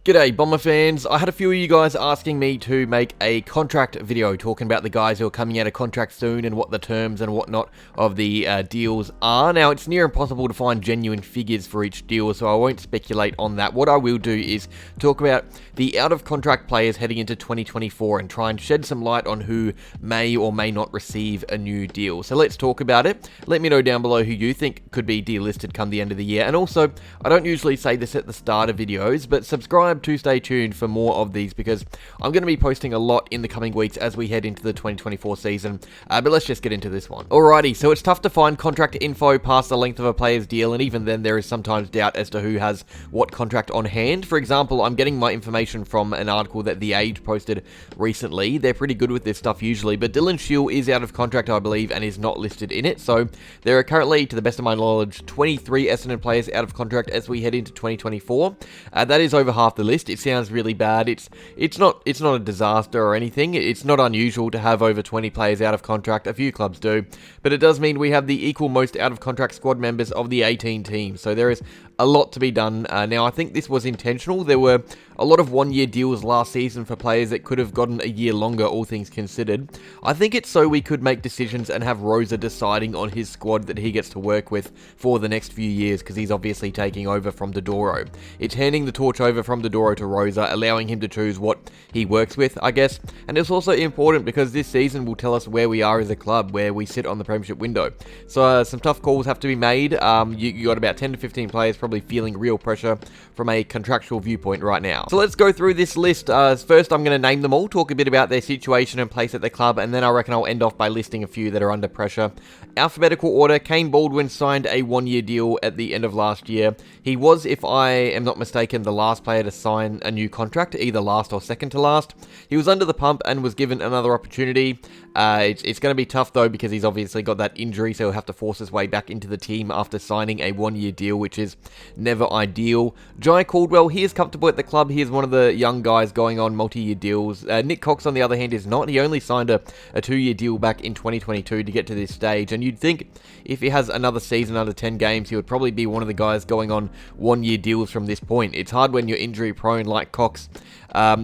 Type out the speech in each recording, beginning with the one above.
G'day Bomber fans, I had a few of you guys asking me to make a contract video talking about the guys who are coming out of contract soon and what the terms and whatnot of the deals are. Now it's near impossible to find genuine figures for each deal, so I won't speculate on that. What I will do is talk about the out of contract players heading into 2024 and try and shed some light on who may or may not receive a new deal. So let's talk about it. Let me know down below who you think could be delisted come the end of the year, and also I don't usually say this at the start of videos, but subscribe to stay tuned for more of these because I'm going to be posting a lot in the coming weeks as we head into the 2024 season, but let's just get into this one. Alrighty, so it's tough to find contract info past the length of a player's deal, and even then there is sometimes doubt as to who has what contract on hand. For example, I'm getting my information from an article that The Age posted recently. They're pretty good with this stuff usually, but Dylan Shiel is out of contract, I believe, and is not listed in it. So there are currently, to the best of my knowledge, 23 Essendon players out of contract as we head into 2024. That is over half the list. It sounds really bad. It's not a disaster or anything. It's not unusual to have over 20 players out of contract. A few clubs do, but it does mean we have the equal most out of contract squad members of the 18 teams. So there is a lot to be done. Now I think this was intentional. There were a lot of one-year deals last season for players that could have gotten a year longer, all things considered. I think it's so we could make decisions and have Rosa deciding on his squad that he gets to work with for the next few years, because he's obviously taking over from Dodoro. It's handing the torch over from Dodoro to Rosa, allowing him to choose what he works with, I guess. And it's also important because this season will tell us where we are as a club, where we sit on the premiership window. So some tough calls have to be made. You got about 10 to 15 players probably feeling real pressure from a contractual viewpoint right now. So let's go through this list. First, I'm going to name them all, talk a bit about their situation and place at the club, and then I reckon I'll end off by listing a few that are under pressure. Alphabetical order, Kane Baldwin signed a one-year deal at the end of last year. He was, if I am not mistaken, the last player to sign a new contract, either last or second to last. He was under the pump and was given another opportunity. It's going to be tough though, because he's obviously got that injury, so he'll have to force his way back into the team after signing a one-year deal, which is never ideal. Jai Caldwell, he is comfortable at the club. He is one of the young guys going on multi-year deals. Nick Cox, on the other hand, is not. He only signed a two-year deal back in 2022 to get to this stage, and you'd think if he has another season under 10 games, he would probably be one of the guys going on one-year deals from this point. It's hard when you're injury-prone like Cox.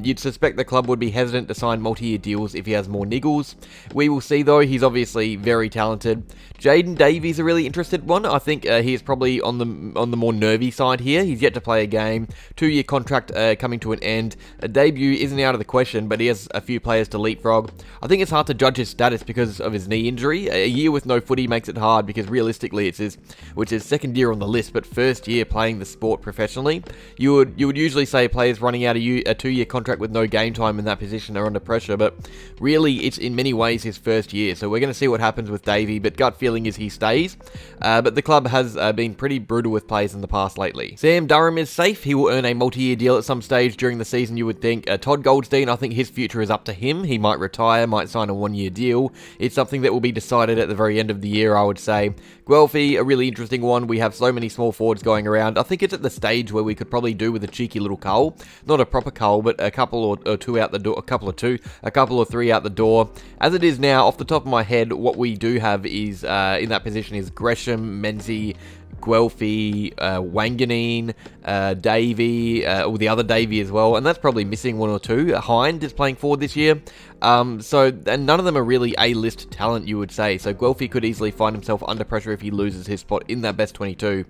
You'd suspect the club would be hesitant to sign multi-year deals if he has more niggles. We will see though. He's obviously very talented. Jaden Davies a really interested one. I think he is probably on the more nervy side here. He's yet to play a game. 2-year contract coming to an end. A debut isn't out of the question, but he has a few players to leapfrog. I think it's hard to judge his status because of his knee injury. A year with no footy makes it hard because realistically it's his second year on the list, but first year playing the sport professionally. You would usually say players running out a 2-year contract with no game time in that position are under pressure, but really it's in many ways his first year, so we're going to see what happens with Davey, but gut feeling is he stays. But the club has been pretty brutal with players in the past lately. Sam Durham is safe. He will earn a multi-year deal at some stage during the season, you would think. Todd Goldstein, I think his future is up to him. He might retire, might sign a one-year deal. It's something that will be decided at the very end of the year, I would say. Guelphy, a really interesting one. We have so many small forwards going around. I think it's at the stage where we could probably do with a cheeky little cull. Not a proper cull, but a couple or two out the door, a couple or three out the door. As it is now, off the top of my head, what we do have is, in that position, is Gresham, Menzies, Guelphy, Wanganeen, Davey, or the other Davey as well, and that's probably missing one or two. Hind is playing forward this year. And none of them are really A-list talent, you would say. So Guelphy could easily find himself under pressure if he loses his spot in that best 22,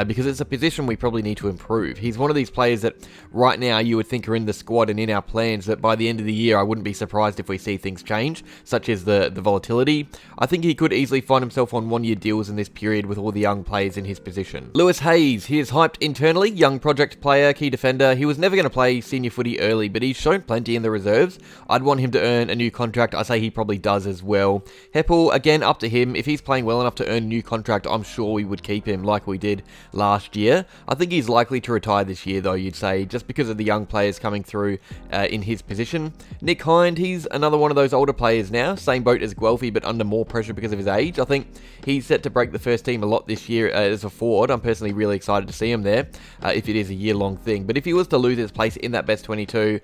because it's a position we probably need to improve. He's one of these players that right now you would think are in the squad and in our plans, that by the end of the year I wouldn't be surprised if we see things change, such as the volatility. I think he could easily find himself on one-year deals in this period with all the young players in his position. Lewis Hayes, he is hyped internally, young project player, key defender. He was never going to play senior footy early, but he's shown plenty in the reserves. I'd want him to earn a new contract. I say he probably does as well. Heppel, again, up to him. If he's playing well enough to earn a new contract, I'm sure we would keep him like we did last year. I think he's likely to retire this year though, you'd say, just because of the young players coming through in his position. Nick Hind, he's another one of those older players now, same boat as Guelphy, but under more pressure because of his age. I think he's set to break the first team a lot this year as a forward. I'm personally really excited to see him there, if it is a year-long thing. But if he was to lose his place in that best 22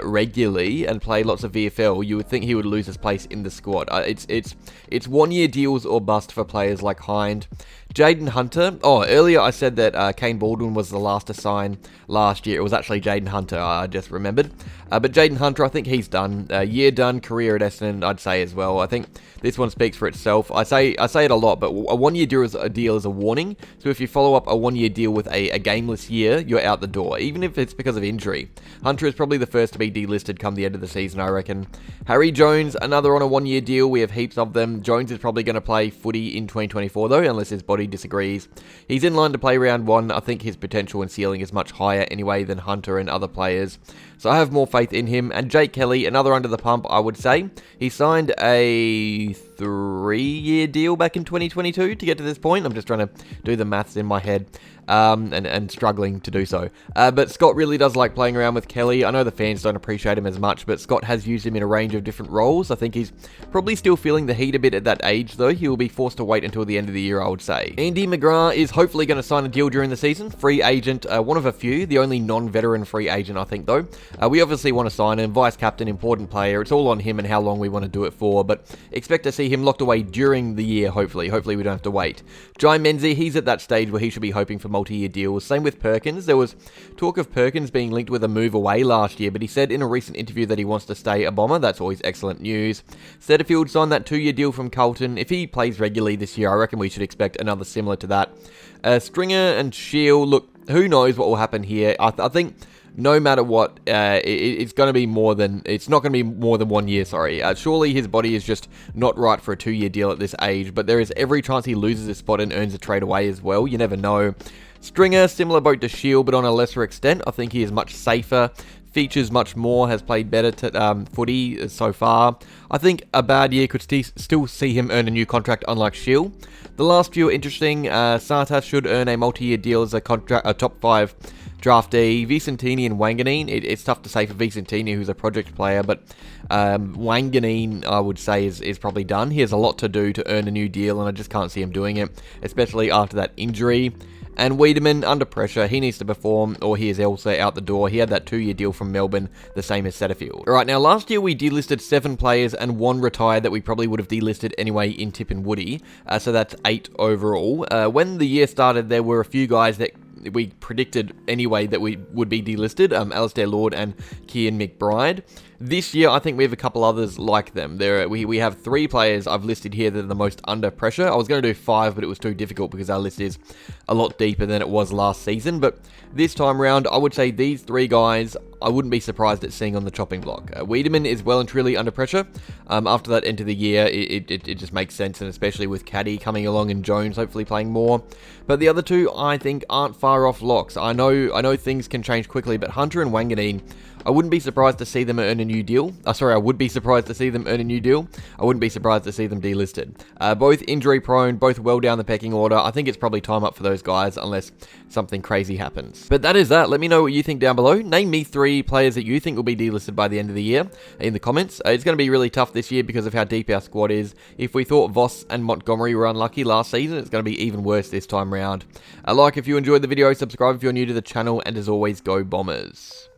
regularly and play lots of VFL, you would think he would lose his place in the squad. It's 1-year deals or bust for players like Hind. Jaden Hunter. Oh, earlier I said that Kane Baldwin was the last to sign last year. It was actually Jaden Hunter, I just remembered. But Jaden Hunter, I think he's done. Year done, career at Essendon, I'd say as well. I think this one speaks for itself. I say it a lot, but a one-year deal is a warning. So if you follow up a one-year deal with a gameless year, you're out the door, even if it's because of injury. Hunter is probably the first to be delisted come the end of the season, I reckon. Harry Jones, another on a one-year deal. We have heaps of them. Jones is probably going to play footy in 2024, though, unless his body disagrees. He's in line to play round 1. I think his potential and ceiling is much higher anyway than Hunter and other players. So I have more faith in him. And Jake Kelly, another under the pump, I would say. He signed a 3-year deal back in 2022 to get to this point. I'm just trying to do the maths in my head. And struggling to do so. But Scott really does like playing around with Kelly. I know the fans don't appreciate him as much, but Scott has used him in a range of different roles. I think he's probably still feeling the heat a bit at that age, though. He will be forced to wait until the end of the year, I would say. Andy McGrath is hopefully going to sign a deal during the season. Free agent, one of a few. The only non-veteran free agent, I think, though. We obviously want to sign him. Vice-captain, important player. It's all on him and how long we want to do it for, but expect to see him locked away during the year, hopefully. Hopefully we don't have to wait. Jai Menzie, he's at that stage where he should be hoping for multi-year deals. Same with Perkins. There was talk of Perkins being linked with a move away last year, but he said in a recent interview that he wants to stay a Bomber. That's always excellent news. Setterfield signed that 2-year deal from Carlton. If he plays regularly this year, I reckon we should expect another similar to that. Stringer and Shield, look, who knows what will happen here. I think no matter what, it's going to be more than... It's not going to be more than 1 year, sorry. Surely his body is just not right for a 2-year deal at this age, but there is every chance he loses his spot and earns a trade away as well. You never know. Stringer, similar boat to Shield, but on a lesser extent. I think he is much safer, features much more, has played better footy so far. I think a bad year could still see him earn a new contract, unlike Shield. The last few are interesting. Sata should earn a multi-year deal as a top 5 draftee. Vicentini and Wanganeen. It's tough to say for Vicentini, who's a project player, but Wanganeen, I would say, is probably done. He has a lot to do to earn a new deal, and I just can't see him doing it, especially after that injury. And Wiedemann, under pressure, he needs to perform or he is also out the door. He had that 2-year deal from Melbourne, the same as Setterfield. Alright, now last year we delisted 7 players and 1 retired that we probably would have delisted anyway in Tip and Woody. So that's 8 overall. When the year started, there were a few guys that we predicted anyway that we would be delisted, Alistair Lord and Kian McBride. This year, I think we have a couple others like them. We have 3 players I've listed here that are the most under pressure. I was going to do 5, but it was too difficult because our list is a lot deeper than it was last season. But this time round, I would say these 3 guys, I wouldn't be surprised at seeing on the chopping block. Wiedemann is well and truly under pressure. After that end of the year, it just makes sense, and especially with Caddy coming along and Jones hopefully playing more. But the other 2, I think, aren't far off locks. I know things can change quickly, but Hunter and Wanganeen, I wouldn't be surprised to see them earn a new deal. I would be surprised to see them earn a new deal. I wouldn't be surprised to see them delisted. Both injury prone, both well down the pecking order. I think it's probably time up for those guys unless something crazy happens. But that is that. Let me know what you think down below. Name me 3 players that you think will be delisted by the end of the year in the comments. It's going to be really tough this year because of how deep our squad is. If we thought Voss and Montgomery were unlucky last season, it's going to be even worse this time round. Like if you enjoyed the video, subscribe if you're new to the channel, and as always, go Bombers.